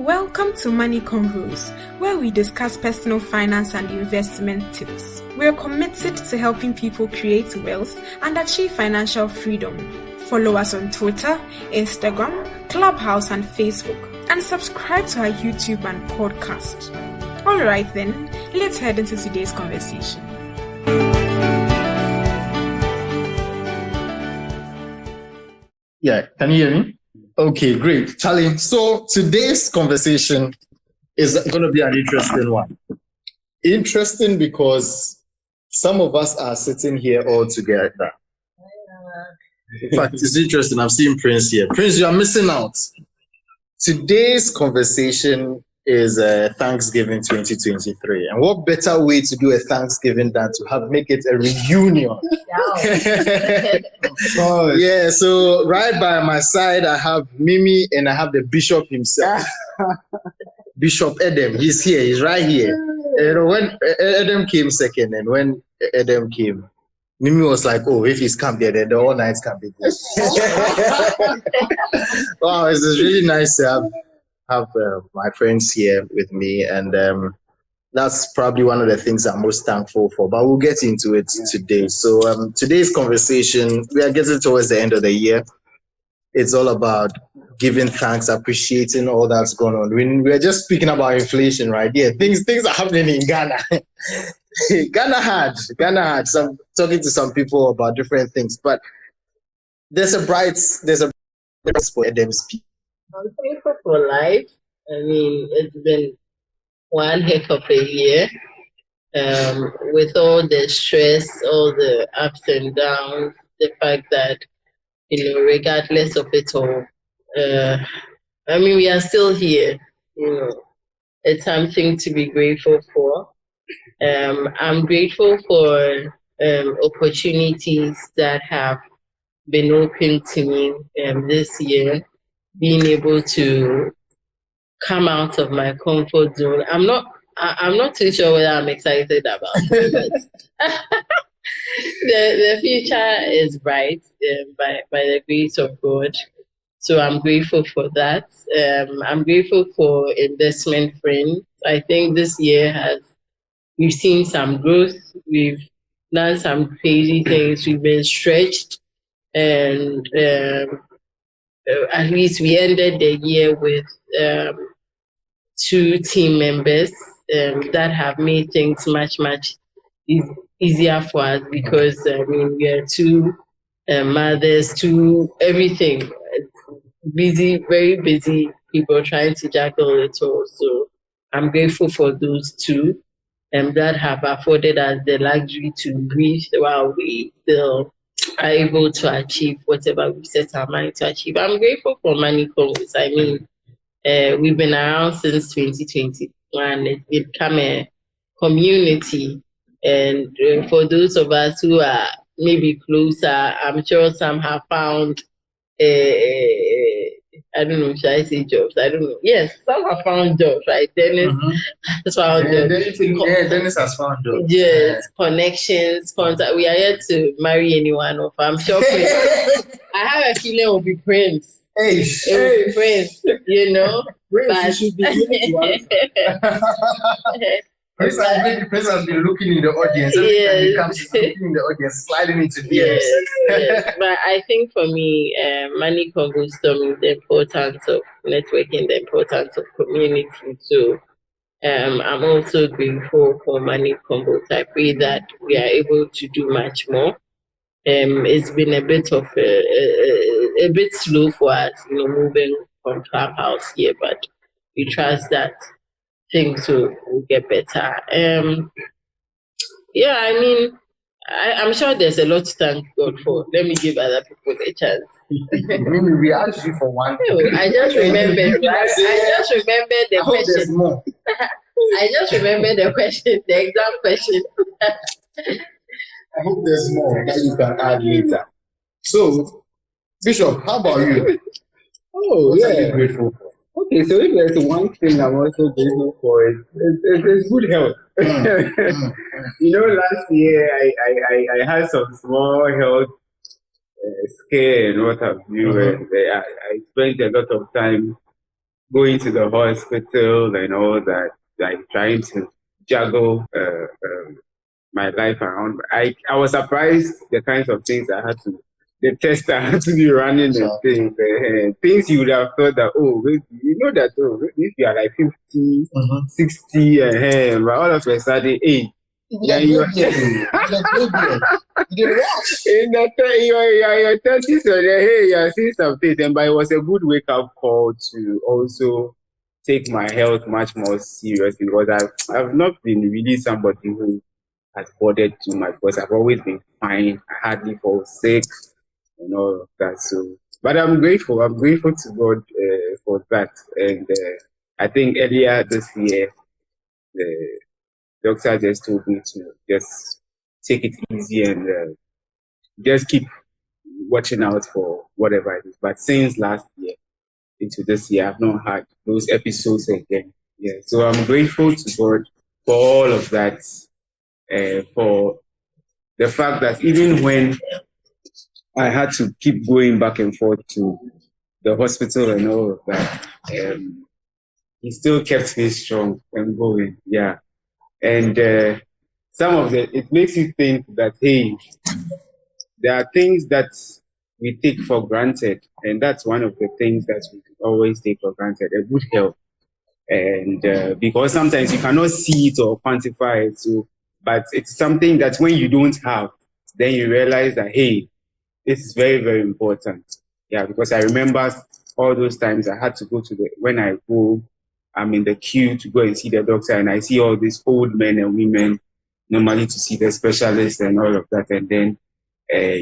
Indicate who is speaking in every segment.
Speaker 1: Welcome to Money Convos, where we discuss personal finance and investment tips. We are committed to helping people create wealth and achieve financial freedom. Follow us on Twitter, Instagram, Clubhouse, and Facebook, and subscribe to our YouTube and podcast. All right then, let's head into today's conversation.
Speaker 2: Yeah, can you hear me? Okay, great. Charlie, so today's conversation is going to be an interesting one. Interesting because some of us are sitting here all together. In fact, it's interesting. I've seen Prince here. Prince, you are missing out. Today's conversation is Thanksgiving 2023. And what better way to do a Thanksgiving than to make it a reunion? Yeah, so right by my side, I have Mimi and I have the bishop himself. Bishop Adam, he's here, he's right here. When Adam came second, and when Adam came, Mimi was like, oh, if he's come there, then the whole night can be good. Wow, it's really nice to have my friends here with me, and that's probably one of the things I'm most thankful for, but we'll get into it today. So today's conversation, we are getting towards the end of the year. It's all about giving thanks, appreciating all that's going on. We're just speaking about inflation, right? Yeah, things are happening in Ghana. Ghana had some talking to some people about different things, but there's a bright for Adam's people.
Speaker 3: I'm thankful for life. I mean, it's been one heck of a year, with all the stress, all the ups and downs, the fact that, regardless of it all, I mean, we are still here. It's something to be grateful for. I'm grateful for opportunities that have been open to me this year, being able to come out of my comfort zone. I'm not too sure whether I'm excited about it, but the future is bright by the grace of God. So I'm grateful for that. I'm grateful for investment friends. I think this year we've seen some growth. We've done some crazy things. We've been stretched, and at least we ended the year with 2 team members that have made things much easier for us, because we are 2 mothers, 2 everything, busy, very busy people trying to juggle it all. So I'm grateful for those 2 that have afforded us the luxury to breathe while we still are able to achieve whatever we set our mind to achieve. I'm grateful for Money Convos. I mean, we've been around since 2021. It's become a community. And for those of us who are maybe closer, I'm sure some have found, I don't know, should I say jobs? I don't know. Yes, some have found jobs, right? Dennis has found jobs.
Speaker 2: Dennis has found jobs.
Speaker 3: Yes, connections, contact. We are yet to marry anyone of. I'm sure Prince. I have a feeling it will be Prince.
Speaker 2: Hey,
Speaker 3: Prince,
Speaker 2: Prince,
Speaker 3: but
Speaker 2: you should be willing to Prince has been looking in the audience. Every time he comes, he's looking in the audience, sliding into the
Speaker 3: yes. But I think for me, Money Convos taught me the importance of networking, the importance of community. So I'm also grateful for Money Convos. I pray that we are able to do much more. It's been a bit of a bit slow for us, moving from Clubhouse here, but we trust that things will get better. Yeah, I mean, I'm sure there's a lot to thank God for. Let me give other people a chance.
Speaker 2: We asked you for one.
Speaker 3: I just remembered. I just remembered the question.
Speaker 2: There's more.
Speaker 3: I just remembered the question, the exam question.
Speaker 2: I hope there's more that you can add later. So, Bishop, how about you? What are you grateful for?
Speaker 4: Okay, so if there's one thing I'm also grateful for, it's good health. Last year I had some small health scare and what have you, and I spent a lot of time going to the hospital and all that, like trying to juggle my life around. I was surprised the kinds of things I had to, the test I had to be running and things. Things you would have thought that, oh, wait, you know that, oh, if you are like 50, 60, but all of a sudden, hey, then you are in your 30s, so hey, you are seeing some things. But it was a good wake up call to also take my health much more seriously because I've not been really somebody who has bothered too much because I've always been fine. I hardly fall sick and all of that. So, but I'm grateful. I'm grateful to God for that. And I think earlier this year, the doctor just told me to just take it easy and just keep watching out for whatever it is. But since last year into this year, I've not had those episodes again. Yeah. So I'm grateful to God for all of that, for the fact that even when I had to keep going back and forth to the hospital and all of that, he still kept me strong and going. Yeah. And some of it makes you think that, hey, there are things that we take for granted. And that's one of the things that we always take for granted, a good health. And because sometimes you cannot see it or quantify it. So, but it's something that when you don't have, then you realize that, hey, this is very, very important. Yeah, because I remember all those times I had to go to when I go, I'm in the queue to go and see the doctor, and I see all these old men and women normally to see the specialist and all of that. And then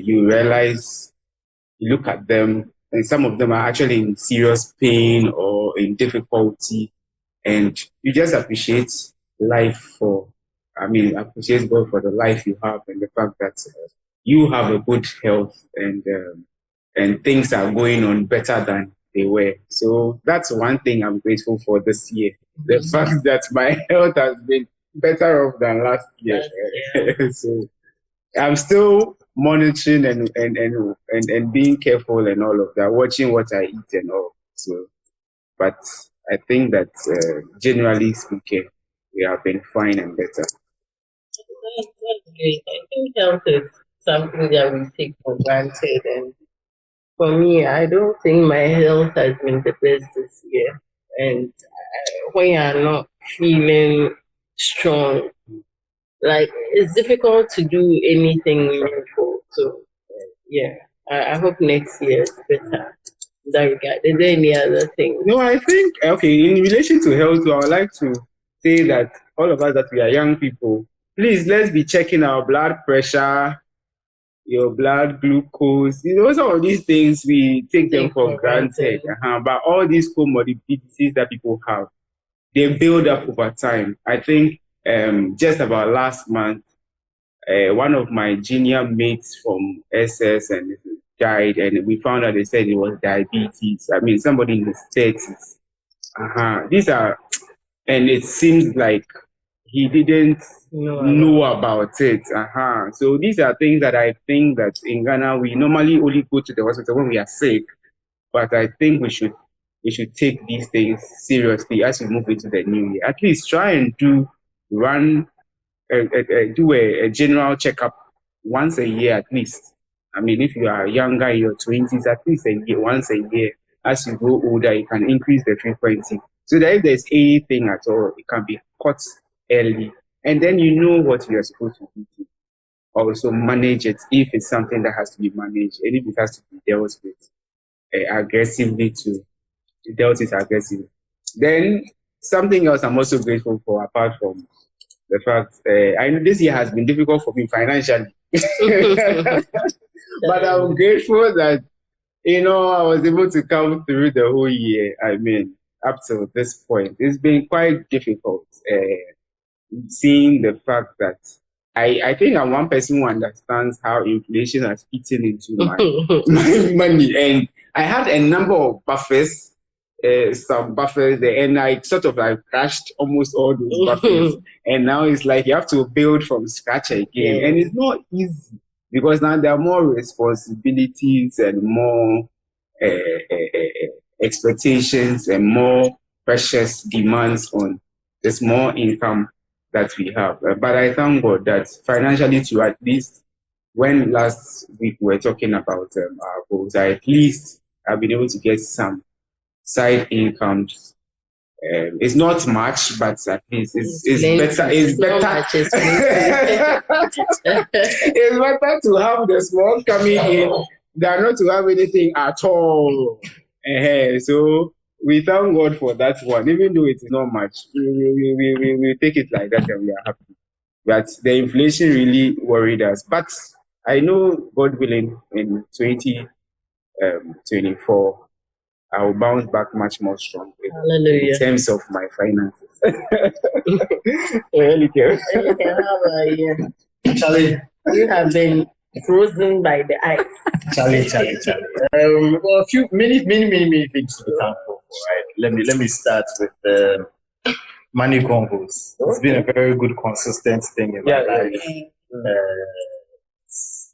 Speaker 4: you realize, you look at them, and some of them are actually in serious pain or in difficulty. And you just appreciate life appreciate God for the life you have and the fact that you have a good health and things are going on better than they were. So that's one thing I'm grateful for this year. The fact that my health has been better off than last year. So I'm still monitoring and being careful and all of that, watching what I eat and all. So, but I think that generally speaking, we have been fine and better.
Speaker 3: That's great. I think health is something that we take for granted. And for me, I don't think my health has been the best this year. And when you're not feeling strong, like it's difficult to do anything meaningful. So, yeah, I hope next year is better in that regard. Is there any other thing?
Speaker 4: No, I think, okay, in relation to health, I would like to say that all of us that we are young people, please, let's be checking our blood pressure, your blood glucose. Some of these things we take them for granted. But all these comorbidities that people have, they build up over time. I think just about last month, one of my junior mates from SS and died, and we found out they said it was diabetes. I mean, somebody in his 30s. These are, and it seems like he didn't know about it. So these are things that I think that in Ghana we normally only go to the hospital when we are sick, but I think we should take these things seriously as we move into the new year. At least try and do a general checkup once a year at least. I mean, if you are younger in your 20s, at least once a year. As you grow older, you can increase the frequency so that if there's anything at all, it can be caught early, and then you know what you're supposed to do to also manage it if it's something that has to be managed, and if it has to be dealt with aggressively to dealt with aggressively. Then something else I'm also grateful for, apart from the fact I know this year has been difficult for me financially, but I'm grateful that I was able to come through the whole year. I mean, up to this point, it's been quite difficult. Seeing the fact that I think I'm one person who understands how inflation has eaten into my money, and I had a number of buffers, some buffers there, and I sort of like crashed almost all those buffers, and now it's like you have to build from scratch again, and it's not easy because now there are more responsibilities and more expectations and more precious demands on the small income that we have. But I thank God that financially, to at least when last week we were talking about our goals, at least I've been able to get some side incomes. It's not much, but at least it's better. It's better. It's better to have the small coming in than not to have anything at all. So we thank God for that one, even though it is not much. We take it like that and we are happy. But the inflation really worried us. But I know, God willing, in 2024, I will bounce back much more strongly in terms of my finances.
Speaker 3: Charlie, you have been frozen by the ice.
Speaker 2: Charlie. Well, many things to be thankful for, right? Let me start with money convos. It's been a very good, consistent thing in my life.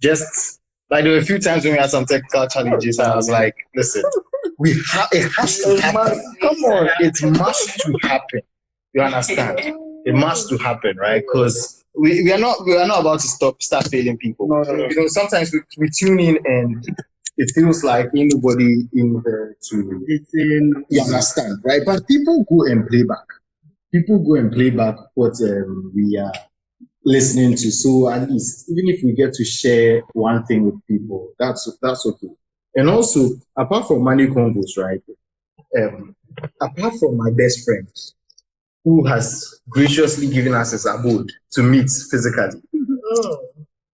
Speaker 2: Just like there were a few times when we had some technical challenges, and I was like, listen, it has to happen. Come on, it must to happen. You understand? It must to happen, right? Because we are not about to start failing people. No. You know, sometimes we tune in and it feels like anybody in there to listen. You understand, right? But people go and play back. What we are listening to. So at least, even if we get to share one thing with people, that's okay. And also, apart from money convos, right? Apart from my best friend, who has graciously given us his abode to meet physically,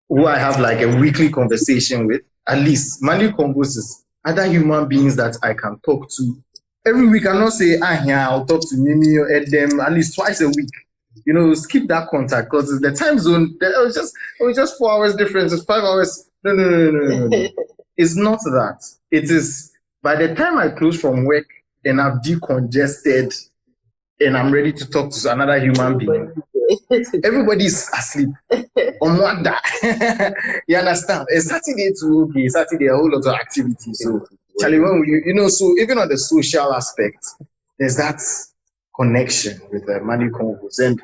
Speaker 2: who I have like a weekly conversation with, at least money convos is other human beings that I can talk to every week. I not say, I'll talk to Mimi or Edem at least twice a week. You know, skip that contact because the time zone, it was just 4 hours difference. It's 5 hours. No. It's not that. It is by the time I close from work and I've decongested and I'm ready to talk to another human being, everybody's asleep. On that. You understand? It's Saturday too, okay. Saturday, a whole lot of activity. So, Charlie, when so even on the social aspect, there's that connection with the money convos. And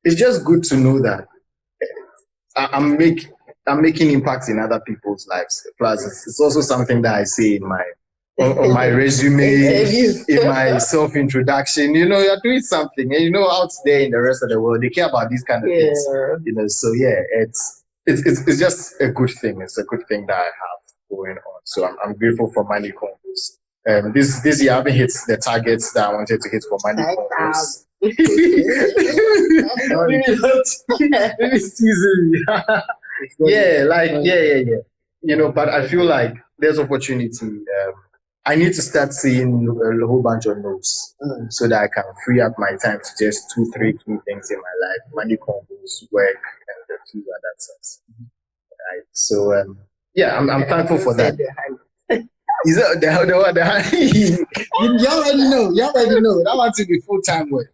Speaker 2: it's just good to know that I'm making impact in other people's lives. Plus, it's also something that I say in my on my resume, in my self-introduction. You know, you're doing something, and out there in the rest of the world, they care about these kind of things. So it's just a good thing. It's a good thing that I have going on. So I'm grateful for money convos. This year I haven't hit the targets that I wanted to hit for money convos. But I feel like there's opportunity. I need to start seeing a whole bunch of notes so that I can free up my time to just 2-3 key things in my life: money convos, work, and a few other things. Right. So I'm thankful for that. Is that you already know that wants to be full-time work.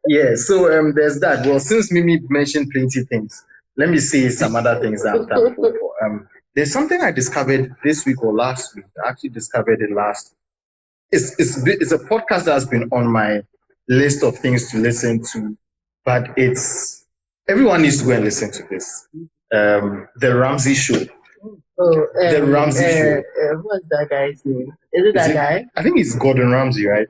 Speaker 2: Yeah, so there's that. Well, since Mimi mentioned plenty things, let me say some other things that I'm thankful for. There's something I discovered this week or last week. I actually discovered it last week. It's a podcast that's been on my list of things to listen to, but everyone needs to go and listen to this. The Ramsey Show. The Ramsey Show.
Speaker 3: What's that guy's name? Is it that guy?
Speaker 2: I think it's Gordon Ramsay, right?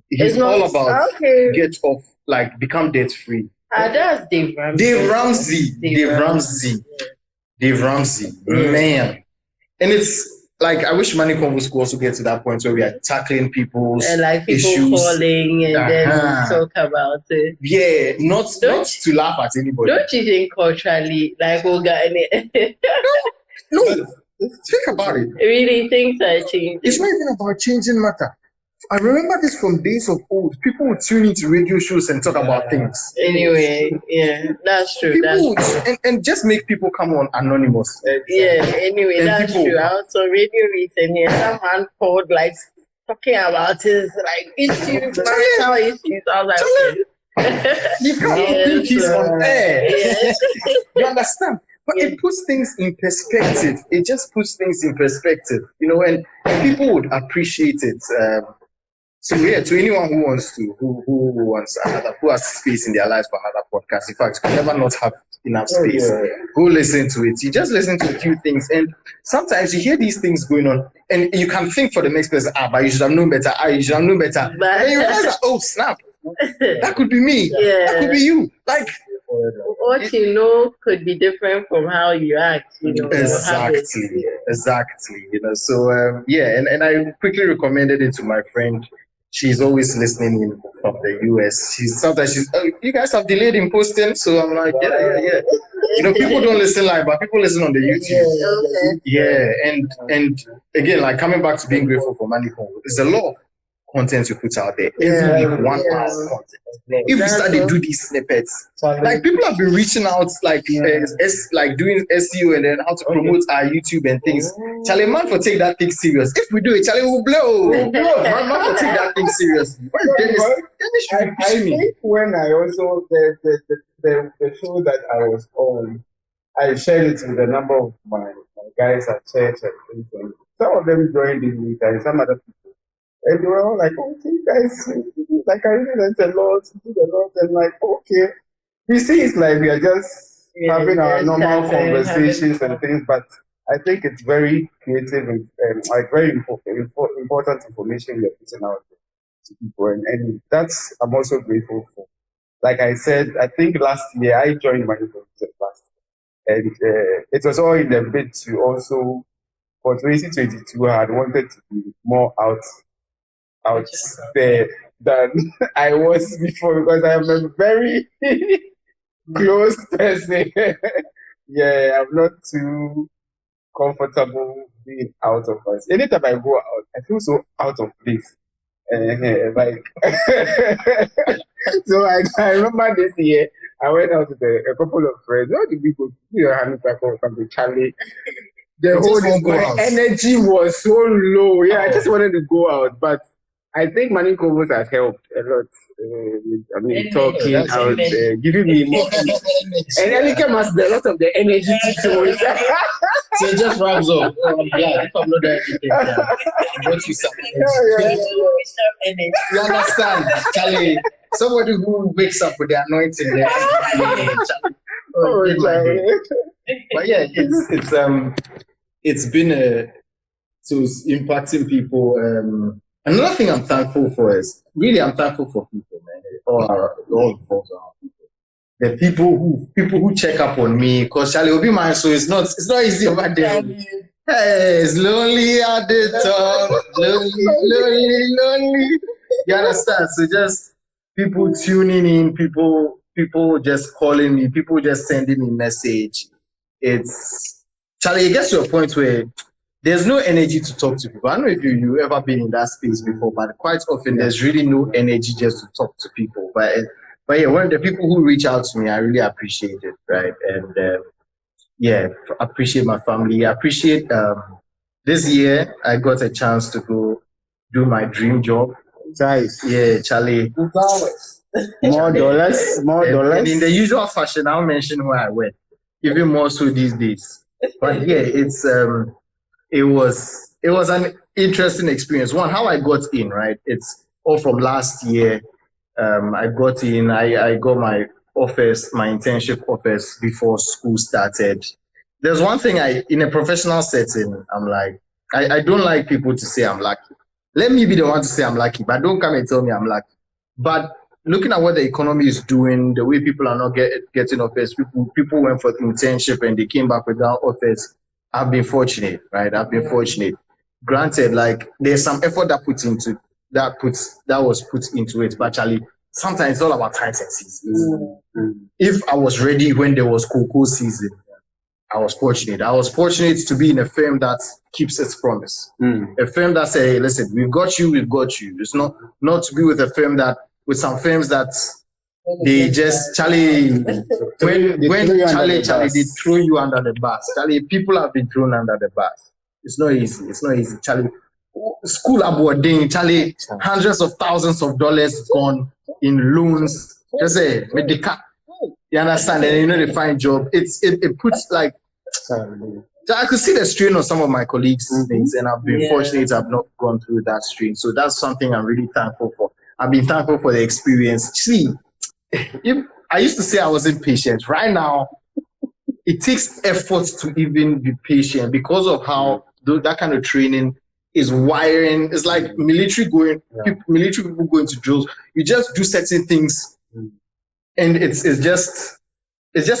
Speaker 2: He's all about get off, like become debt free.
Speaker 3: That's Dave Ramsey.
Speaker 2: Dave Ramsey, man. And it's like, I wish money convos could also get to that point where we are tackling people's
Speaker 3: and like people
Speaker 2: issues.
Speaker 3: Calling and then talk about it.
Speaker 2: Yeah, not to laugh at anybody.
Speaker 3: Don't you think culturally, like,
Speaker 2: No, think about it.
Speaker 3: Really, things are changing.
Speaker 2: It's not even about changing matter. I remember this from days of old. People would tune into radio shows and talk about things.
Speaker 3: Anyway, that's true.
Speaker 2: And just make people come on anonymous.
Speaker 3: Anyway, and that's true. I was on radio recently, and someone called like talking about his like issues, marital issues. I was like,
Speaker 2: you can't think he's on air. You understand? But it puts things in perspective. It just puts things in perspective, and people would appreciate it. So yeah, to anyone who wants to, who has space in their lives for another podcast. In fact, you can never not have enough space. Go listen to it. You just listen to a few things, and sometimes you hear these things going on, and you can think for the next person, but you should have known better. You should have known better. But then you realize that, oh snap, that could be me. Yeah. That could be you. Like
Speaker 3: what you know could be different from how you act.
Speaker 2: Exactly. So and I quickly recommended it to my friend. She's always listening in from the US. You guys have delayed in posting, so I'm like, yeah. People don't listen live, but people listen on the YouTube. Yeah, and again, like coming back to being grateful for money, there's a lot of content you put out there every week, 1 hour content. If we start to do these snippets, like people have been reaching out, like doing SEO and then how to promote our YouTube and things. Charlie, man, for take that thing serious. If we do it, Charlie will blow. Man, for take that thing seriously.
Speaker 4: I think when I also the show that I was on, I shared it with a number of my guys at church and things. And some of them joined in with and some other people. And they were all like, okay, guys, like I really learned a lot, and like, okay. We see it's like we are just having our normal conversations and things, but I think it's very creative and like very important information you're putting out to people. And that's, I'm also grateful for. Like I said, I think last year I joined Money Convos last year. And it was all in the bid to also, for 2022, I had wanted to be more out there than I was before because I am a very close person. Yeah, I'm not too comfortable being out of place. Anytime I go out, I feel so out of place. Like so I remember this year I went out with a couple of friends. Where did we go? Your hand or something, Charlie. The whole energy was so low. Yeah, I just wanted to go out, but I think Money Convos has helped a lot. Talking out, giving me more. And Elika must be a lot of the energy to it.
Speaker 2: So it just rubs off. I'm glad. If I'm not doing anything, I brought you some energy. You understand, Charlie? Somebody who wakes up with the anointing there. But yeah, it's been so it's impacting people. Another thing I'm thankful for is I'm thankful for people, man. All involved around people. The people who check up on me, because Charlie will be mine, so it's not easy over there. Hey, it's lonely at the top, lonely. You understand? So just people tuning in, people just calling me, people just sending me message. It's Charlie. It gets to a point where there's no energy to talk to people. I don't know if you ever been in that space before, but quite often there's really no energy just to talk to people. But yeah, one of the people who reach out to me, I really appreciate it, right? And appreciate my family. I appreciate this year I got a chance to go do my dream job.
Speaker 4: Nice.
Speaker 2: Yeah, Charlie.
Speaker 4: More dollars.
Speaker 2: And in the usual fashion, I'll mention where I went, even more so these days. But yeah, it was an interesting experience. One, how I got in, right? It's all from last year. I got in, I got my internship offers before school started. There's one thing in a professional setting, I'm like, I don't like people to say I'm lucky. Let me be the one to say I'm lucky, but don't come and tell me I'm lucky. But looking at what the economy is doing, the way people are not getting offers, people went for internship and they came back without offers. I've been fortunate, right? I've been fortunate. Granted, like there's some effort that was put into it, but actually sometimes it's all about times and seasons. If I was ready when there was cocoa season, I was fortunate. I was fortunate to be in a firm that keeps its promise. A firm that say, hey, listen, we've got you. It's not to be with some firms that they just Charlie Charlie they throw you under the bus. Charlie, people have been thrown under the bus. It's not easy. Charlie, school aboarding, Charlie, hundreds of thousands of dollars gone in loans. Just say medical. You understand? And they find job. It puts like. So I could see the strain on some of my colleagues' things, and I've been fortunate I've not gone through that strain. So that's something I'm really thankful for. I've been thankful for the experience. See, if I used to say I wasn't patient. Right now, it takes effort to even be patient because of how that kind of training is wiring. It's like military people going to drills. You just do certain things, and it's just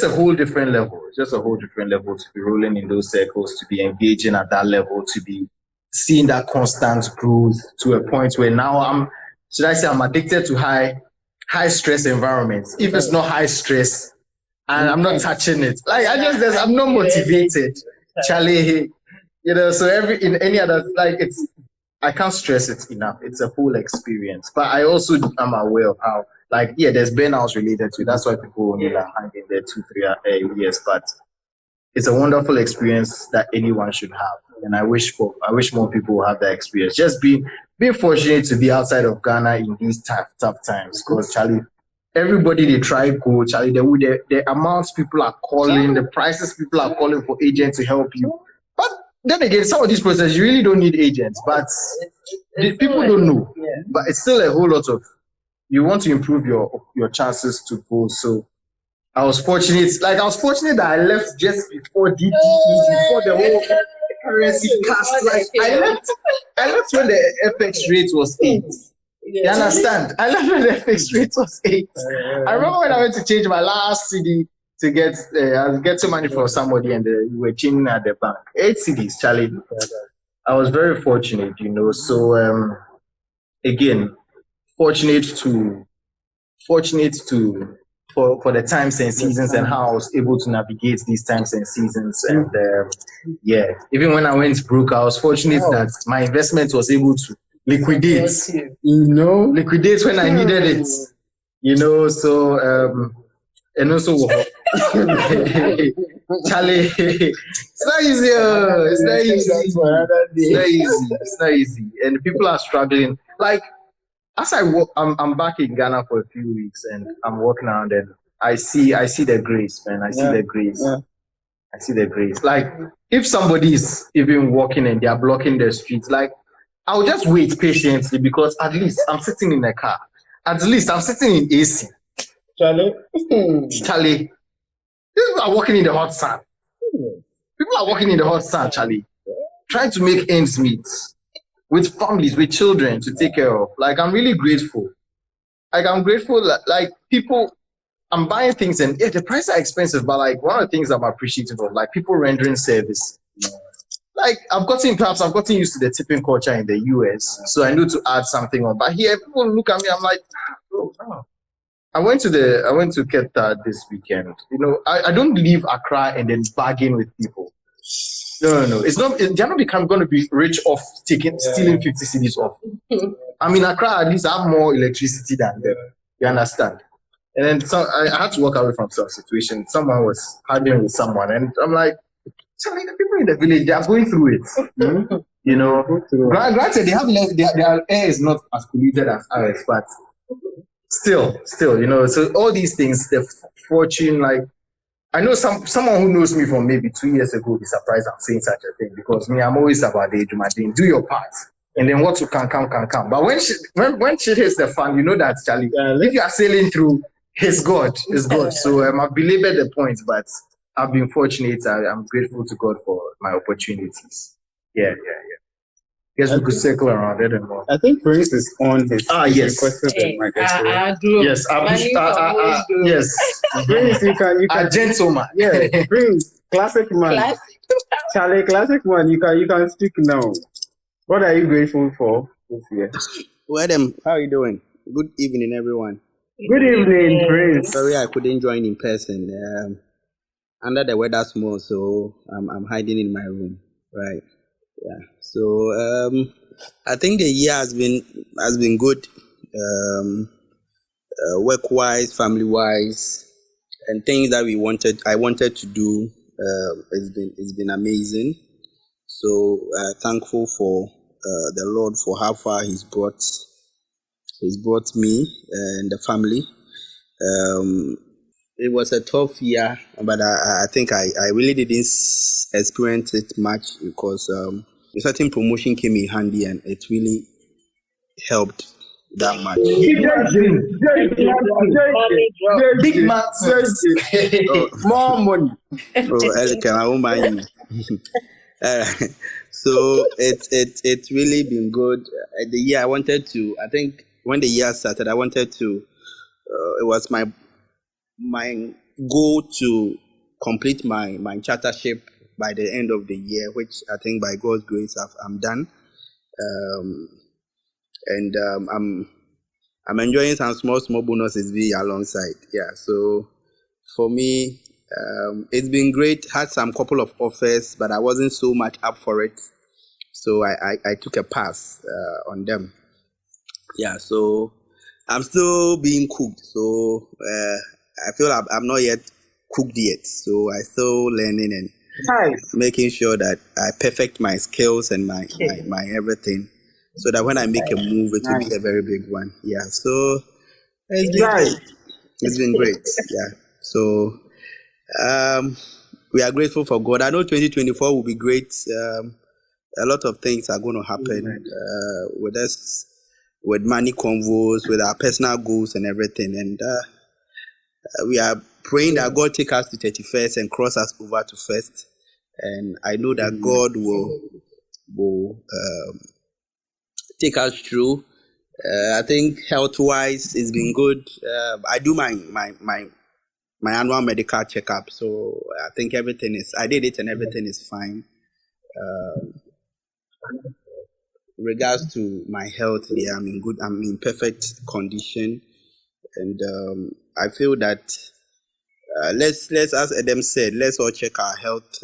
Speaker 2: a whole different level. It's just a whole different level to be rolling in those circles, to be engaging at that level, to be seeing that constant growth to a point where now I'm addicted to high stress environments. If it's not high stress, and I'm not touching it, like I'm not motivated, Charlie. So in any other, like I can't stress it enough. It's a whole experience. But I also am aware of how, there's burnouts related to it. That's why people only hang in there 2-3 years. But it's a wonderful experience that anyone should have. And I wish more people will have that experience. Just being fortunate to be outside of Ghana in these tough times. Because Charlie, everybody they try go, Charlie, the amounts people are calling, the prices people are calling for agents to help you. But then again, some of these processes, you really don't need agents, but people don't know. Yeah. But it's still a whole lot of, you want to improve your chances to go. So I was fortunate that I left just before DTE, before the whole currency cast. Like I left when the FX rate was 8. You understand? I left when the FX rate was 8. I remember when I went to change my last CD to get I was getting money from somebody, and we were changing at the bank. 8 CDs, Charlie. I was very fortunate, So again, fortunate for the times and seasons, and how I was able to navigate these times and seasons. And even when I went broke, I was fortunate that my investment was able to liquidate. Liquidate when I needed it. So and also Charlie, it's not easy. It's not easy. And people are struggling. Like, as I walk, I'm back in Ghana for a few weeks, and I'm walking around, and I see the grace, man. I see the grace. Yeah. I see the grace. Like, if somebody is even walking and they are blocking the streets, like, I'll just wait patiently, because at least I'm sitting in a car. At least I'm sitting in AC. Charlie, people are walking in the hot sun. Charlie, trying to make ends meet with families, with children to take care of. Like, I'm really grateful. Like, I'm grateful that, like, people, I'm buying things, and the prices are expensive, but like, one of the things I'm appreciative of, like, people rendering service. Like, I've gotten used to the tipping culture in the US, so I need to add something on. But here, people look at me, I'm like, oh. I went to Keta this weekend. I don't leave Accra and then bargain with people. No. It's not. They're not going to be rich off stealing 50 cedis off. I mean, Accra, at least I have more electricity than them. You understand? And then I had to walk away from some situation. Someone was arguing with someone, and I'm like, the people in the village, they are going through it. Granted, they have less. Their air is not as polluted as ours, but still, so all these things, the fortune, like, I know someone who knows me from maybe 2 years ago will be surprised I'm saying such a thing, because me, I'm always about the Jumadin, do your part, and then what you can come. But when shit hits the fan, you know that, Charlie, if you are sailing through, it's God. So I've belabored the point, but I've been fortunate. I'm grateful to God for my opportunities. Yeah. Guess we could circle around it and more.
Speaker 4: I think Prince is on his
Speaker 2: yes.
Speaker 3: Yes,
Speaker 2: yes.
Speaker 4: Prince, you can
Speaker 2: a gentleman.
Speaker 4: Yeah, Prince, classic man. Charlie, classic man. You can speak now. What are you grateful for this year?
Speaker 5: Well, how are you doing? Good evening, everyone.
Speaker 4: Good evening, Prince.
Speaker 5: Sorry I couldn't join in person. Under the weather small, so I'm hiding in my room. Right. Yeah. So I think the year has been good, work-wise, family-wise, and things that I wanted to do. It's been amazing. So thankful for the Lord for how far He's brought me and the family. it was a tough year, but I think I really didn't experience it much because a certain promotion came in handy and it really helped that much.
Speaker 2: Big man, more money.
Speaker 5: Oh, Elika, I won't mind you. So it's really been good. The year I think when the year started, I wanted to. It was my goal to complete my chartership by the end of the year, which I think by God's grace I'm done. And I'm enjoying some small bonuses alongside. Yeah, so for me, it's been great. Had some couple of offers, but I wasn't so much up for it, so I took a pass on them. Yeah, so I'm still being cooked. So I feel I'm not yet cooked yet. So I still learning and making sure that I perfect my skills and my everything, so that when I make a move, it will be a very big one. Yeah. So it's been great. It's been great. Yeah. So we are grateful for God. I know 2024 will be great. A lot of things are going to happen with us, with money convos, with our personal goals and everything. And we are praying that God take us to 31st and cross us over to first. And I know that God will take us through. I think health-wise, it's been good. I do my annual medical checkup, so I think I did it and everything is fine. Regards to my health, yeah, I'm in perfect condition, and I feel that let's as Adam said, let's all check our health.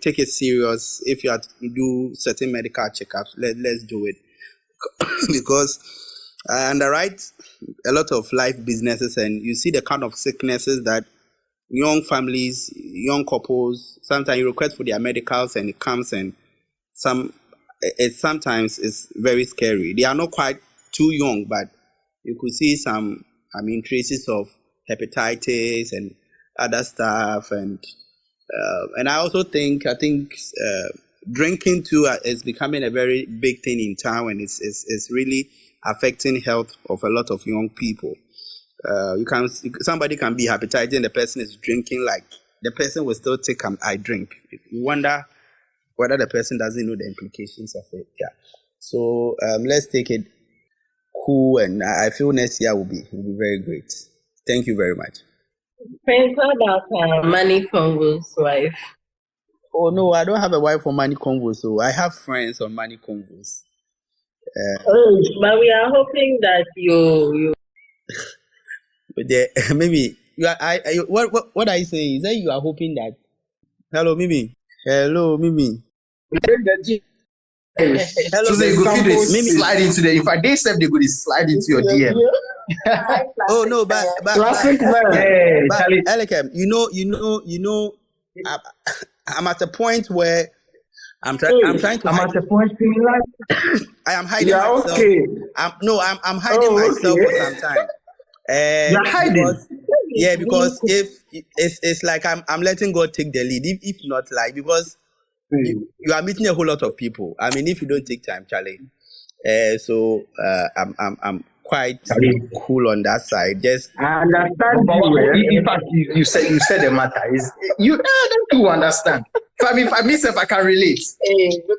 Speaker 5: Take it serious. If you have to do certain medical checkups, let's do it because I underwrite a lot of life businesses, and you see the kind of sicknesses that young families, young couples, sometimes you request for their medicals and it comes, and sometimes it's very scary. They are not quite too young, but you could see some, traces of hepatitis and other stuff, and I also think drinking too is becoming a very big thing in town, and it's really affecting health of a lot of young people. Somebody can be hepatitis and the person is drinking, like the person will still take I drink. You wonder whether the person doesn't know the implications of it. Yeah. So let's take it cool, and I feel next year will be very great. Thank you very much.
Speaker 3: Prince, how about Money Convo's wife?
Speaker 5: Oh no, I don't have a wife on Money Convos, so I have friends on Money Convos.
Speaker 3: But we are hoping that you.
Speaker 5: But maybe you are. What are you saying? Is that you are hoping that? Hello, Mimi. Hello, Mimi.
Speaker 2: Hello, so they go slide into the. If I dare step, they go slide into your DM.
Speaker 5: Oh no, but
Speaker 2: classic man.
Speaker 5: Elikem, you know, I'm at a point where I'm trying to.
Speaker 2: I'm at a point in life.
Speaker 5: I am hiding myself. Okay. I'm hiding myself for some time.
Speaker 2: You're hiding.
Speaker 5: Because if it's like I'm letting God take the lead. If not, like, because you are meeting a whole lot of people. If you don't take time, Charlie. So I'm quite cool on that side. Just
Speaker 2: I understand. In fact, you said the matter is you do understand. If I myself, I can relate.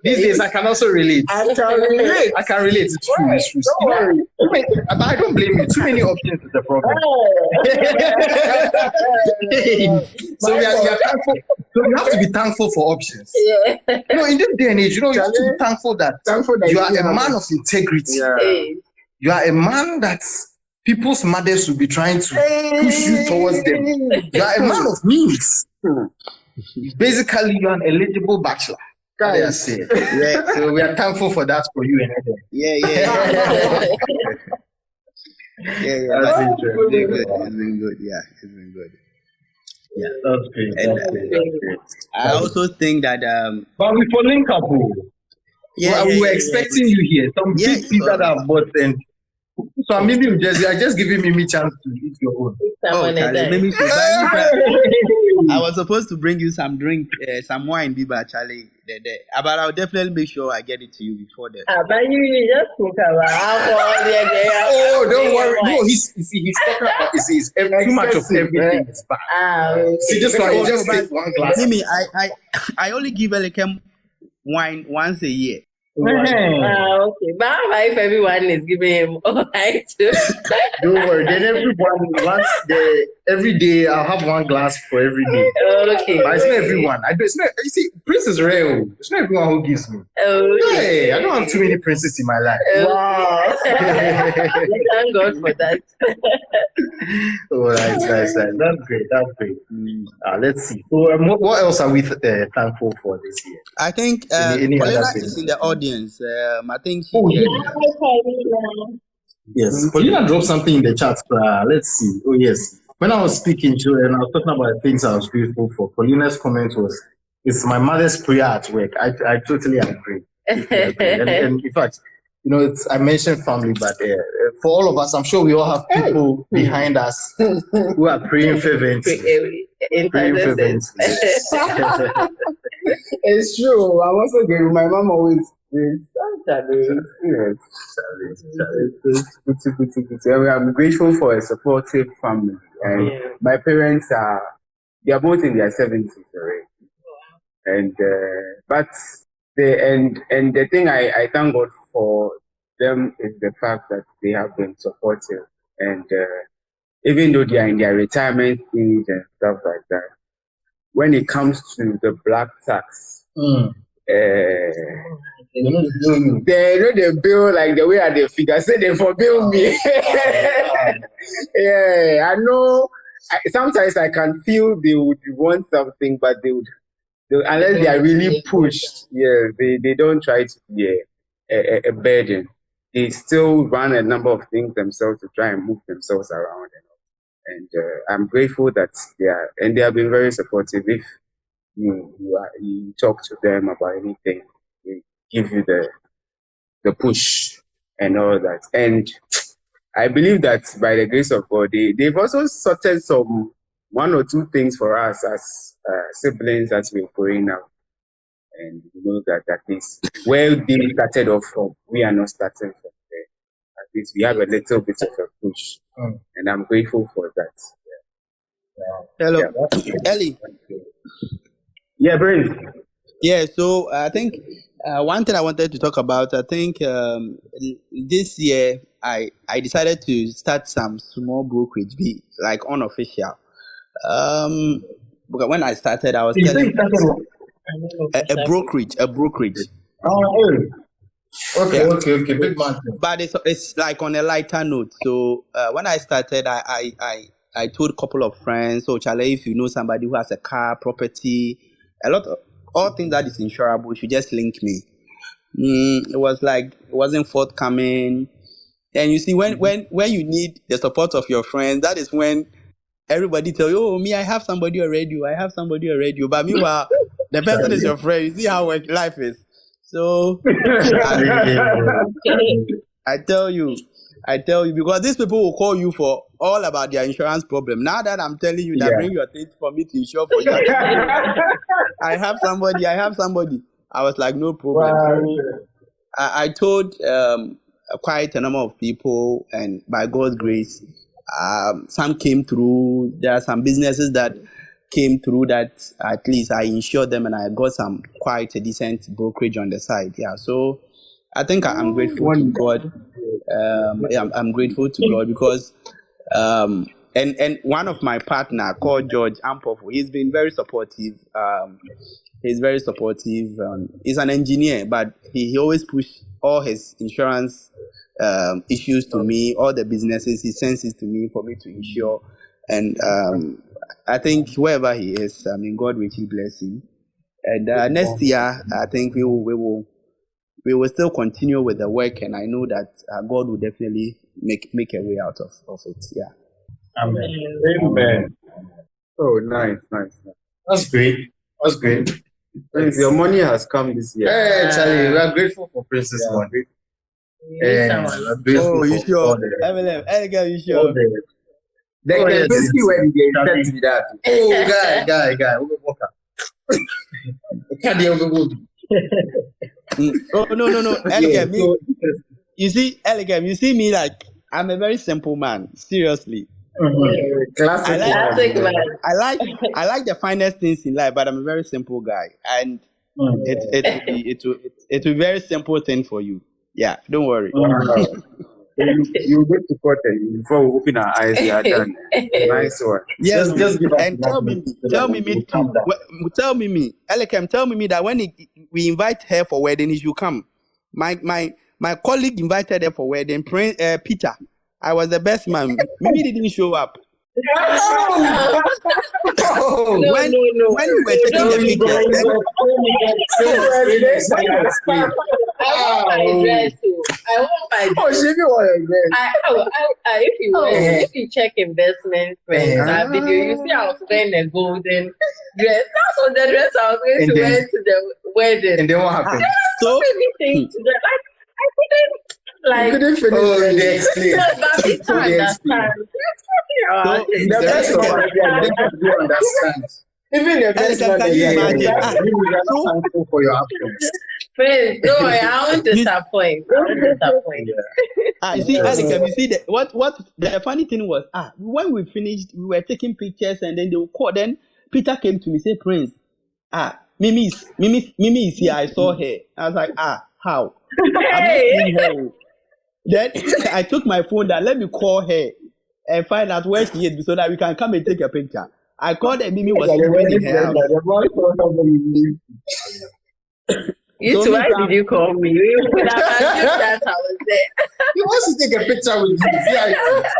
Speaker 2: These days, I can also relate. I can relate. It's true. But I don't blame you. Too many options is the problem. So we are thankful. So you have to be thankful for options. Yeah. In this day and age, you have to be thankful that you are a man of integrity. Yeah. You are a man that people's mothers will be trying to push you towards them. You are a man of means. Basically, you are an eligible bachelor. Yeah. So we are thankful for that for you and Adam.
Speaker 5: Yeah. That's interesting. It's been good. Yeah, it's been good. Yeah,
Speaker 2: that's great.
Speaker 5: I also think that
Speaker 2: but we for link up. We were expecting you here. Some big people that have bought and So I'm leaving Jersey. I just giving me chance to eat your own.
Speaker 5: Oh, Charlie, maybe so. I was supposed to bring you some drink, some wine, Biba Charlie. But I'll definitely make sure I get it to you before that.
Speaker 3: But you just talk about alcohol.
Speaker 2: Oh, don't worry. No, he's talking about he's too much of everything is bad. See, this one, just take one glass.
Speaker 5: Mimi, I only give Elikem wine once a year.
Speaker 3: Okay. But how about if everyone is giving him all right too?
Speaker 2: Don't worry. Then every day I'll have one glass for every day.
Speaker 3: Okay.
Speaker 2: But it's not everyone. It's not. You see, Prince is rare. It's not everyone who gives me. Hey, I don't have too many princes in my life.
Speaker 3: Wow. Thank God for that.
Speaker 2: Oh, nice. That's great. Let's see. So, what else are we thankful for this year?
Speaker 5: I think Paulina is in the audience. I think she.
Speaker 2: Yes, Paulina dropped something in the chat. Let's see. Oh, yes. When I was speaking to her and I was talking about things I was grateful for, Paulina's comment was, "It's my mother's prayer at work." I totally agree. And in fact, I mentioned family, but for all of us, I'm sure we all have people behind us who are praying fervently.
Speaker 4: It's true. I'm also grateful. My mom always says, I'm grateful for a supportive family. And my parents they are both in their 70s already. And but the thing I thank God for them is the fact that they have been supportive. And even though they are in their retirement age and stuff like that, when it comes to the black tax, they know the bill like the way they figure. Say they for bill me. Yeah, I know. Sometimes I can feel they would want something, but they would unless they are really pushed. Yeah, they don't try to be a burden. They still run a number of things themselves to try and move themselves around. And I'm grateful that they have been very supportive. If you talk to them about anything, they give you the push and all that. And I believe that by the grace of God, they've also sorted some one or two things for us as siblings as we're growing up. And you know that at least where they started off from, we are not starting from there. At least we have a little bit of a push. And I'm grateful for that.
Speaker 5: Hello, Ellie.
Speaker 2: Yeah, Brain.
Speaker 5: Yeah, so I think one thing I wanted to talk about, I think this year I decided to start some small brokerage, be like unofficial. Because when I started, I was telling a brokerage.
Speaker 2: Oh, okay, big man.
Speaker 5: But it's like on a lighter note. So when I started, I told a couple of friends, "So Charlie, if you know somebody who has a car, property, all things that is insurable, you should just link me." It wasn't forthcoming. And you see, when you need the support of your friends, that is when everybody tell you, "Oh, me, I have somebody already. But meanwhile, the person is your friend. You see how life is. So I tell you, because these people will call you for all about their insurance problem. Now that I'm telling you that bring your things for me to insure for you, I have somebody. I was like, no problem. So I told quite a number of people, and by God's grace, some came through. There are some businesses that came through that at least I insured them, and I got some quite a decent brokerage on the side. Yeah, so I think I'm grateful to God. I'm grateful to God because and one of my partner called George Ampofu, he's been very supportive. He's very supportive. He's an engineer, but he always push all his insurance issues to me, all the businesses he sends it to me for me to insure. And I think wherever he is, God richly bless him. And next year, I think we will still continue with the work, and I know that God will definitely make a way out of it. Yeah.
Speaker 2: Amen.
Speaker 4: Oh, nice.
Speaker 2: That's great.
Speaker 4: Your money has come this year.
Speaker 2: Hey, Charlie, we are grateful for Princess money. Grateful
Speaker 5: Oh, you
Speaker 2: for
Speaker 5: sure? MLM, Elegam, you
Speaker 2: all
Speaker 5: sure?
Speaker 4: The
Speaker 2: yes,
Speaker 4: Kentucky wedding game
Speaker 2: Happy-
Speaker 4: set me that.
Speaker 2: Oh, guy, Walker. Can't deal with
Speaker 5: Oh, no.
Speaker 2: Yeah,
Speaker 5: Elegam, me,
Speaker 2: so
Speaker 5: you see, Elegam, you see me like, I'm a very simple man. Seriously.
Speaker 2: classic
Speaker 5: I like,
Speaker 3: Classic man.
Speaker 5: I like the finest things in life, but I'm a very simple guy. And it will be very simple thing for you. Yeah, don't worry.
Speaker 4: You get to court before we open our eyes. You are done. Nice one.
Speaker 5: Yes,
Speaker 2: Just give us
Speaker 5: and tell me too. Tell me, Elegam, tell me that when we invite her for wedding, he should come. My colleague invited her for wedding. Peter, I was the best man. Mimi didn't show up.
Speaker 2: Oh,
Speaker 3: No,
Speaker 5: when
Speaker 3: no.
Speaker 5: when we were taking the pictures,
Speaker 3: I want my dress too. I want my
Speaker 2: Oh,
Speaker 3: dress.
Speaker 2: she be what
Speaker 3: If you check investment friends, our video, you see I was wearing a golden dress. That was the dress I was going
Speaker 2: And
Speaker 3: to
Speaker 2: then-
Speaker 3: wear to the wedding.
Speaker 2: And then what happened?
Speaker 5: so
Speaker 3: Anything to the I couldn't
Speaker 2: You couldn't finish. Oh, they explain.
Speaker 3: but people
Speaker 2: So they explain.
Speaker 3: understand.
Speaker 2: The rest of us, they don't understand. Even the best
Speaker 5: Elegam,
Speaker 2: man,
Speaker 5: can you imagine?
Speaker 2: we are thankful for your actions.
Speaker 3: Friends, don't worry, I won't disappoint. I won't disappoint.
Speaker 5: You see, Elegam, you see what the funny thing was, when we finished, we were taking pictures and then they would call. Then Peter came to me, say, Prince, Mimi is here. I saw her. I was like, how? I'm not seeing her. Then I took my phone down. Let me call her and find out where she is so that we can come and take a picture. I called her. Mimi was sleeping in her house.
Speaker 3: You too, why did you call me? You could have assumed that I was there.
Speaker 2: He wants to take a picture with you.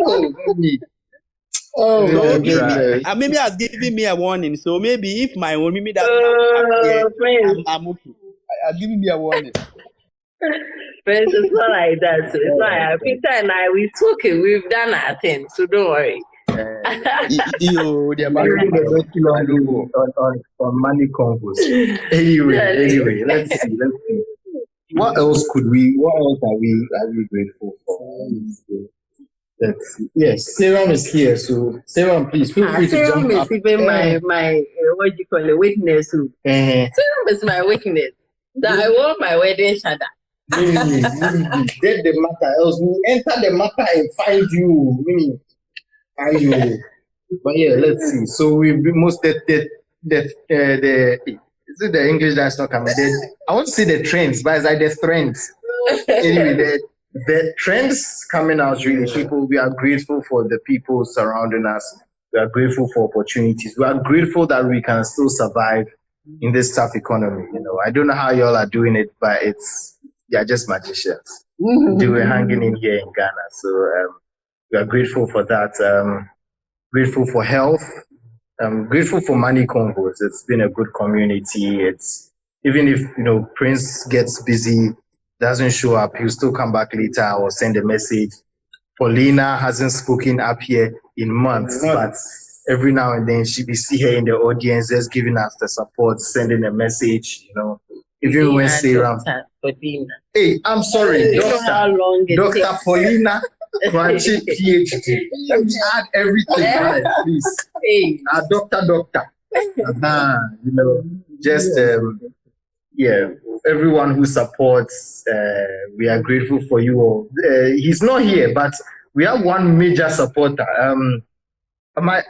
Speaker 2: Oh, me. Oh,
Speaker 5: So
Speaker 2: my
Speaker 5: Mimi has given me a warning. So maybe if my own Mimi doesn't
Speaker 3: Friends,
Speaker 5: I'm okay. Has given me a warning.
Speaker 3: friends, it's not like that. So it's not like Peter and I, we took it. We've done our thing. So don't worry.
Speaker 5: Yo,
Speaker 2: on money convos. Anyway, let's see. What else are we grateful for? Let's see. Yes, Serum is here, so Serum, please feel free to
Speaker 3: Serum
Speaker 2: jump
Speaker 3: is
Speaker 2: up.
Speaker 3: even my what do you call it, weakness. Serum is my weakness. That I wore my wedding shada.
Speaker 2: Get the matter, else we'll enter the matter and find you. But yeah, let's see. So we've been most the is it the English that's not coming? I want to say the trends, but it's like the trends. Anyway, the trends coming out really. People, we are grateful for the people surrounding us. We are grateful for opportunities. We are grateful that we can still survive in this tough economy. I don't know how y'all are doing it, but you're just magicians. They were hanging in here in Ghana, so we are grateful for that. Grateful for health. I'm grateful for Money Convos. It's been a good community. It's even if Prince gets busy, doesn't show up, he'll still come back later or send a message. Paulina hasn't spoken up here in months, but every now and then she be see her in the audience, just giving us the support, sending a message. Even when Sarah, hey, I'm sorry, Dr. Paulina. Crunchy PhD. Let me add everything, please.
Speaker 3: Hey.
Speaker 2: Doctor. Just everyone who supports, we are grateful for you all. He's not here, but we have one major supporter. I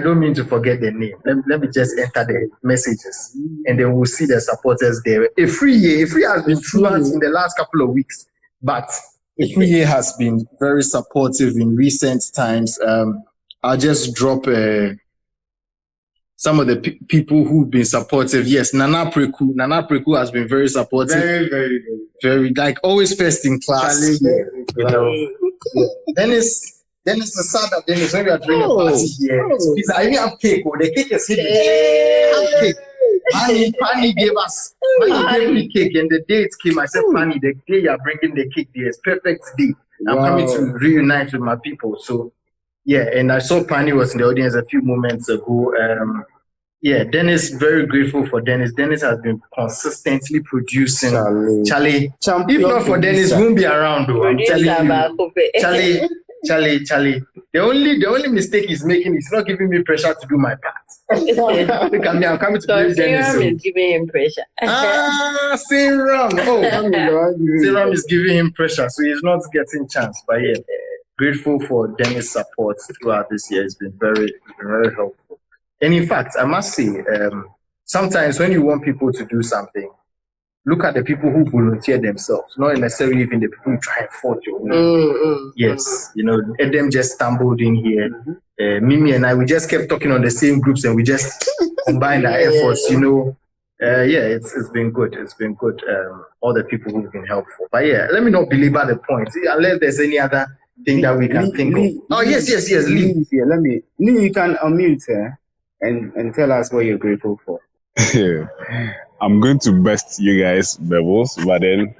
Speaker 2: don't mean to forget the name. Let me just enter the messages, and then we'll see the supporters there. A free has been through us in the last couple of weeks, but Ifuye has been very supportive in recent times. I'll just drop some of the people who've been supportive. Yes, Nana Preku has been very supportive. Very, like always first in class. Dennis the sad of Dennis when we are doing a party here. Please, I even have cake. The cake is hidden. Have cake. Pani gave me cake, and the day it came, I said, Pani, the day you're bringing the cake, there is perfect day. I'm coming to reunite with my people. So, yeah, and I saw Pani was in the audience a few moments ago. Yeah, Dennis, very grateful for Dennis. Dennis has been consistently producing. Charlie, if not for Dennis, we won't be around though. I'm telling you. Charlie. The only mistake he's making is not giving me pressure to do my part. Look at me, I'm coming to blame Dennis.
Speaker 3: Serum is giving him pressure.
Speaker 2: Serum. Oh, Serum is giving him pressure, so he's not getting chance. But yeah, grateful for Dennis' support throughout this year. It's been very helpful. And in fact, I must say, sometimes when you want people to do something, look at the people who volunteer themselves, not necessarily even the people who try and force your way. Yes, Adam just stumbled in here. Mimi and I, we just kept talking on the same groups and we just combined our efforts, it's been good. It's been good. All the people who've been helpful. But yeah, let me not belabor the point. Unless there's any other thing that we can think of. Yes, Lee.
Speaker 4: Lee, you can unmute and tell us what you're grateful for.
Speaker 6: I'm going to burst you guys' bubbles, but then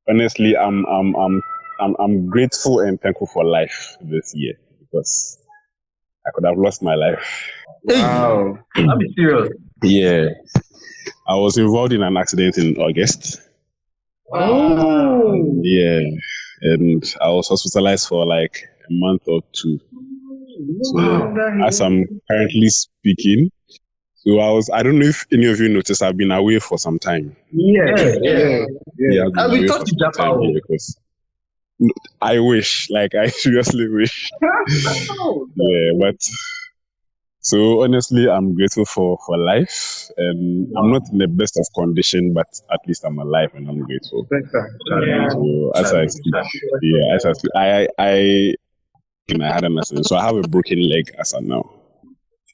Speaker 6: honestly, I'm grateful and thankful for life this year because I could have lost my life.
Speaker 4: Wow,
Speaker 2: I'll be serious.
Speaker 6: Yeah, I was involved in an accident in August.
Speaker 2: Oh,
Speaker 6: yeah, and I was hospitalized for like a month or two. So as I'm currently speaking. So I don't know if any of you noticed, I've been away for some time.
Speaker 2: Yeah.
Speaker 6: I've been away for some time here because I wish, I seriously wish. Yeah, but so honestly, I'm grateful for life. And I'm not in the best of condition, but at least I'm alive and I'm grateful. So as I speak, I had an accident. So I have a broken leg as of now.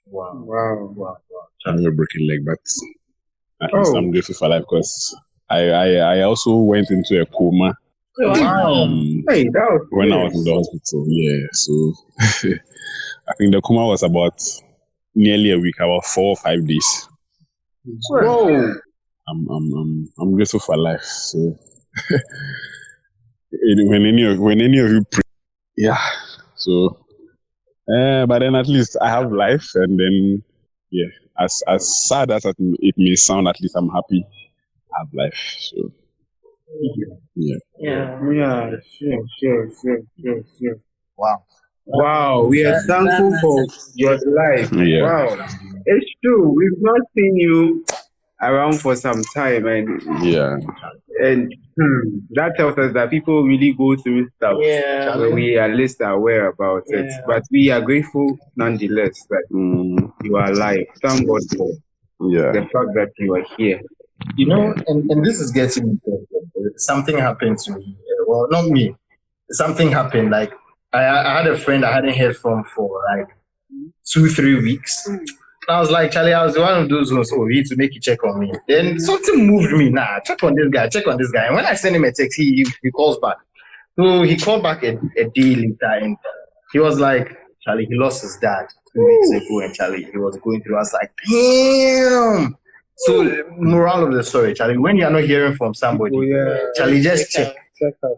Speaker 2: Wow.
Speaker 6: I have a broken leg, but at least I'm grateful for life because I also went into a coma.
Speaker 2: Wow.
Speaker 6: When I was in the hospital. Yeah, so I think the coma was about nearly a week, about 4 or 5 days.
Speaker 2: Whoa.
Speaker 6: I'm grateful for life. So when any of you pray, yeah. So but then at least I have life, and then yeah, as sad as it may sound, at least I'm happy I have life. So
Speaker 4: yeah, sure. Wow, we are thankful for your life.
Speaker 6: Yeah.
Speaker 4: Wow, it's true. We've not seen you around for some time, and that tells us that people really go through stuff when we are least aware about it. But we are grateful nonetheless that you are alive. Thank God for the fact that you are here.
Speaker 2: And this is getting me. Something happened to me. Well, not me. Something happened. Like I had a friend I hadn't heard from for like 2-3 weeks. I was like, Charlie, I was one of those ones, you need to make you check on me. Then something moved me. Check on this guy. And when I send him a text, he calls back. So he called back a day later and he was like, Charlie, he lost his dad 2 weeks ago, and Charlie, he was going through. I was like, damn. So moral of the story, Charlie, when you're not hearing from somebody, Charlie, just check.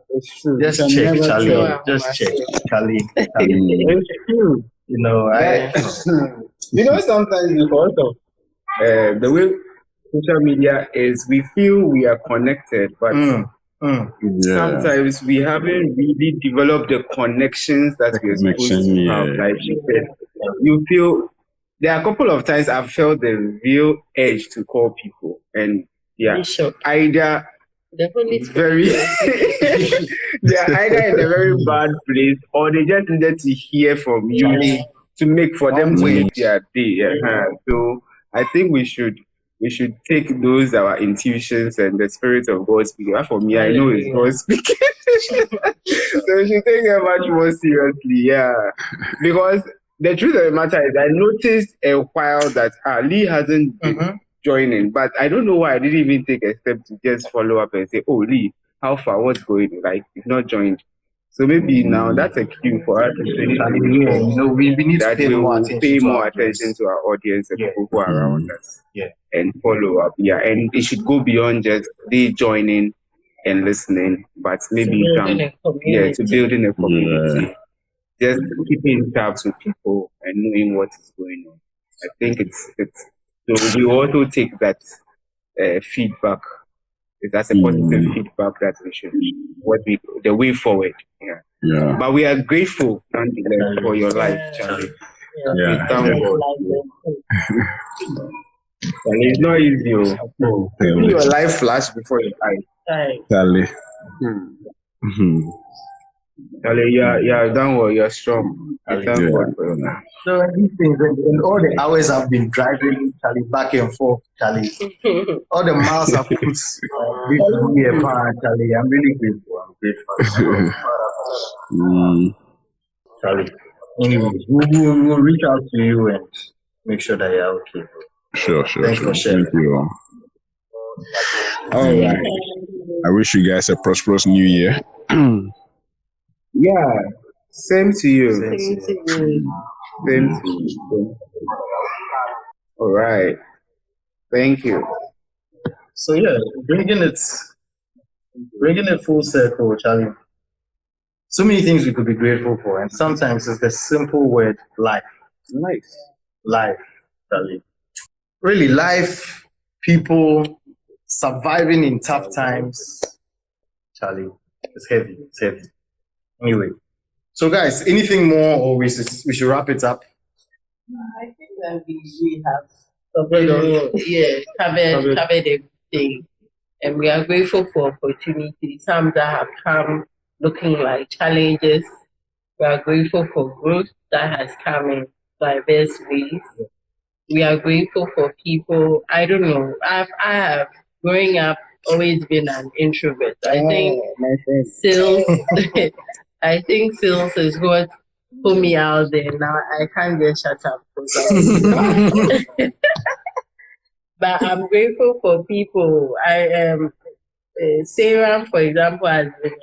Speaker 4: It's true.
Speaker 2: Just check, Charlie. Just check, Charlie.
Speaker 4: It's true. Sometimes because of the way social media is, we feel we are connected, but sometimes we haven't really developed the connections that we're supposed to have. Like she said, you feel there are a couple of times I've felt the real urge to call people, and either very they're either in a very bad place or they just needed to hear from you to make for them wait their day. So I think we should take those our intuitions and the spirit of God speaking. For me, I know it's God speaking. So we should take them much more seriously. Because the truth of the matter is I noticed a while that Lee hasn't been joining, but I don't know why I didn't even take a step to just follow up and say, Lee, how far, what's going on? Like, you've not joined. So maybe now that's a cue for us to we need to pay more attention to our audience and people who are around us and follow up. And it should go beyond just they joining and listening, but maybe to building a community. Just keeping tabs with people and knowing what is going on. I think it's so we also take that feedback. That's a positive feedback that we should the way forward.
Speaker 6: Yeah.
Speaker 4: But we are grateful nonetheless for your life, Charlie.
Speaker 6: Yeah.
Speaker 4: Thank God. And it's not easy.
Speaker 2: See your life flash before your eyes.
Speaker 6: Charlie.
Speaker 4: Charlie, you are done well. You're strong. I thank God for your life.
Speaker 2: So these things, and all the hours I've been driving, Charlie, back and forth, Charlie. All the miles I've put this year, Charlie. I'm really grateful. I'm grateful. Charlie. Anyway, we'll reach out to you and make sure that you're okay.
Speaker 6: Sure.
Speaker 2: Thanks for sharing.
Speaker 6: Thank you.
Speaker 4: All right.
Speaker 6: I wish you guys a prosperous new year.
Speaker 4: Yeah. Same to you.
Speaker 3: Same to you.
Speaker 4: Same to you. All right. Thank you.
Speaker 2: So yeah, bringing it full circle, Charlie. So many things we could be grateful for, and sometimes it's the simple word life. Life, Charlie. Really, life, people, surviving in tough times, Charlie. It's heavy. Anyway, so guys, anything more, or we should wrap it up?
Speaker 3: I think that we have covered everything, and we are grateful for opportunities. Some that have come looking like challenges. We are grateful for growth that has come in diverse ways. We are grateful for people. I don't know. I have growing up always been an introvert. I think sales. I think sales is what put me out there. Now I can't just shut up. But I'm grateful for people. I am Sarah, for example, has been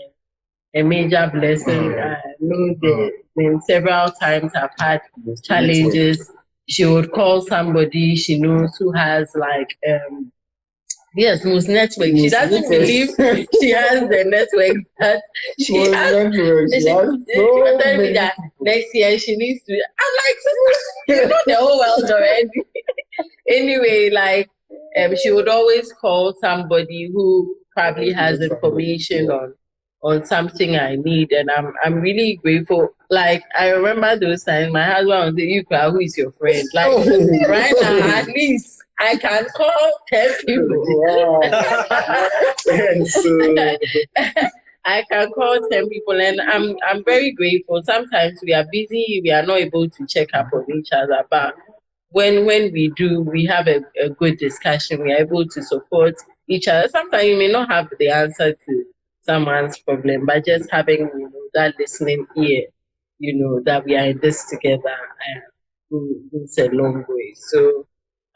Speaker 3: a major blessing. I know that several times I've had challenges. She would call somebody she knows who has most network. She doesn't believe she has the network that she has. She was telling me that next year she needs to. I'm like, sister, you know the whole world already. Anyway, she would always call somebody who probably has information on something I need, and I'm really grateful. Like, I remember those times my husband would say, "You, who is your friend?" Like, right now, at least I can call 10 people. I can call 10 people, and I'm very grateful. Sometimes we are busy, we are not able to check up on each other, but when we do, we have a good discussion. We are able to support each other. Sometimes you may not have the answer to someone's problem, but just having that listening ear, that we are in this together, it's a long way. So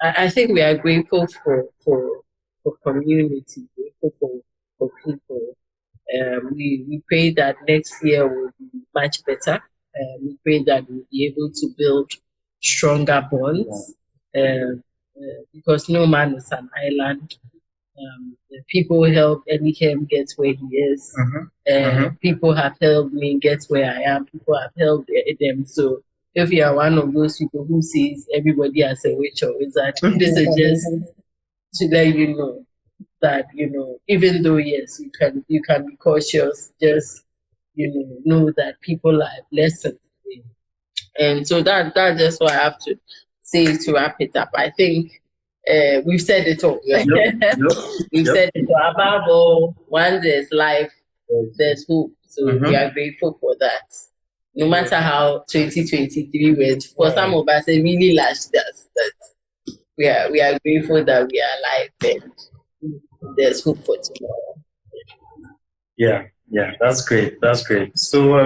Speaker 3: I think we are grateful for community, grateful for people. We pray that next year will be much better. We pray that we'll be able to build stronger bonds, because no man is an island. People help Elikem get where he is. People have helped me get where I am. People have helped them. So if you are one of those people who sees everybody as a witch or wizard, this is just to let you know that even though yes, you can be cautious, just know that people are blessed. And so that's just what I have to say to wrap it up. I think we've said it all. We've said it all. Above all, once there's life, there's hope. So we are grateful for that. No matter how 2023 went, for some of us, it really lashed us. But we are grateful that we are alive and there's hope for tomorrow.
Speaker 2: Yeah, that's great. So,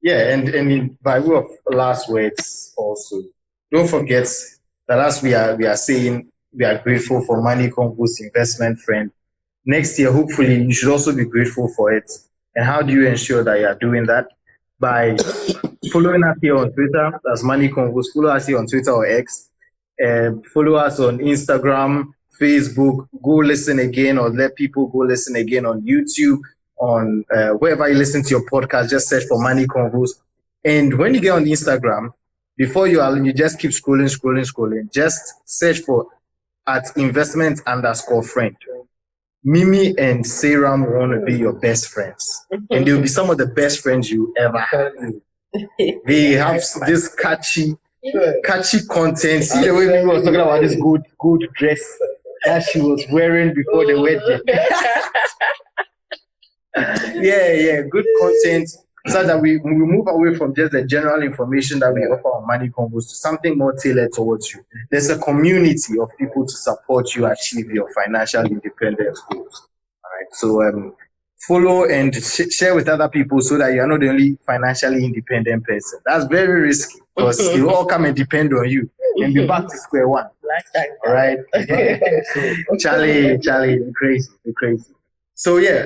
Speaker 2: and by way of last words also, don't forget that as we are saying, we are grateful for Money Convos investment friend. Next year, hopefully, you should also be grateful for it. And how do you ensure that you are doing that? By following us here on Twitter, that's Money Convos. Follow us here on Twitter or X. Follow us on Instagram, Facebook. Go listen again, or let people go listen again on YouTube, on wherever you listen to your podcast. Just search for Money Convos. And when you get on Instagram, before you just keep scrolling, just search for @investment_friend. Mimi and Sarah want to be your best friends, and they'll be some of the best friends you ever have. They have this catchy content. See the way Mimi was talking about this good dress that she was wearing before the wedding. Yeah, good content, so that we move away from just the general information that we offer on Money Convos to something more tailored towards you. There's a community of people to support you achieve your financial independence goals. All right, so follow and share with other people so that you are not the only financially independent person. That's very risky because it will all come and depend on you and be back to square one. All right, so Charlie, crazy. So yeah,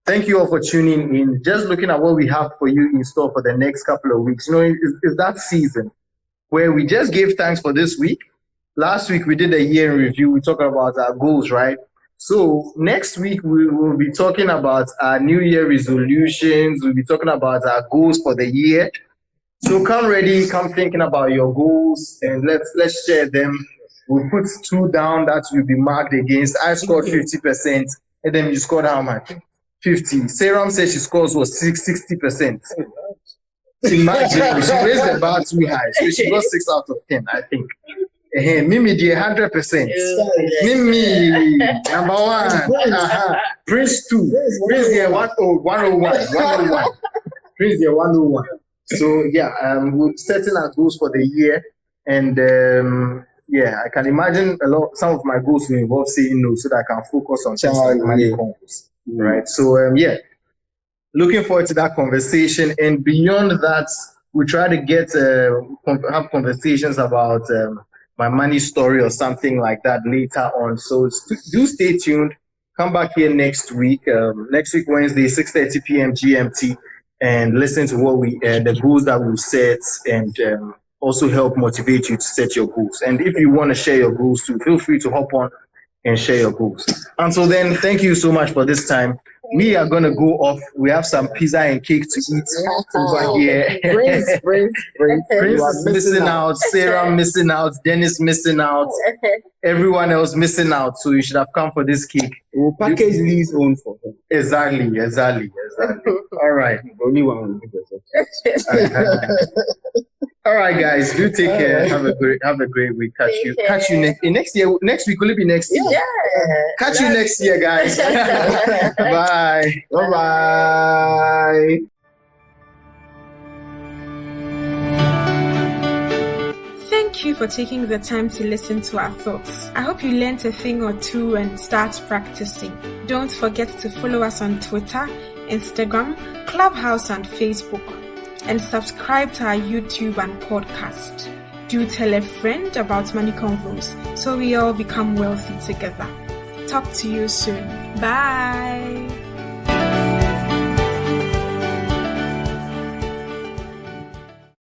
Speaker 2: thank you all for tuning in. Just looking at what we have for you in store for the next couple of weeks. It's that season where we just gave thanks for this week. Last week we did a year in review. We talked about our goals, right? So next week we will be talking about our New Year resolutions. We'll be talking about our goals for the year. So come ready, come thinking about your goals, and let's share them. We'll put 2 down that will be marked against. I scored 50%, and then you scored how much? 50. Sarah said she scores was 60%. Imagine, she raised the bar too high, so she got 6 out of 10, I think. Mimi, the 100%. Mimi, number 1. Prince 2. Prince the 101. Prince the 101. So yeah, we're setting our goals for the year, and yeah, I can imagine some of my goals will involve saying no, so that I can focus on things like Money Convos. Right. So yeah, looking forward to that conversation, and beyond that, we try to get have conversations about my money story or something like that later on. So do stay tuned. Come back here next week. Next week Wednesday, 6:30 p.m. GMT, and listen to what the goals that we set, and also help motivate you to set your goals. And if you want to share your goals too, feel free to hop on and share your goals. Until then, thank you so much for this time. We are gonna go off. We have some pizza and cake to eat over here. Prince is missing out. Sarah missing out. Dennis missing out. Everyone else missing out. So you should have come for this cake.
Speaker 4: We'll package these own for them.
Speaker 2: Exactly. All right.
Speaker 4: Only one will be better.
Speaker 2: All right, guys. Do take care. Have a great week. Catch you next year. Next week will it be next year?
Speaker 3: Yeah.
Speaker 2: Catch you next year, guys. Bye.
Speaker 4: Bye.
Speaker 1: Thank you for taking the time to listen to our thoughts. I hope you learned a thing or two and start practicing. Don't forget to follow us on Twitter, Instagram, Clubhouse, and Facebook. And subscribe to our YouTube and podcast. Do tell a friend about Money Convos so we all become wealthy together. Talk to you soon. Bye.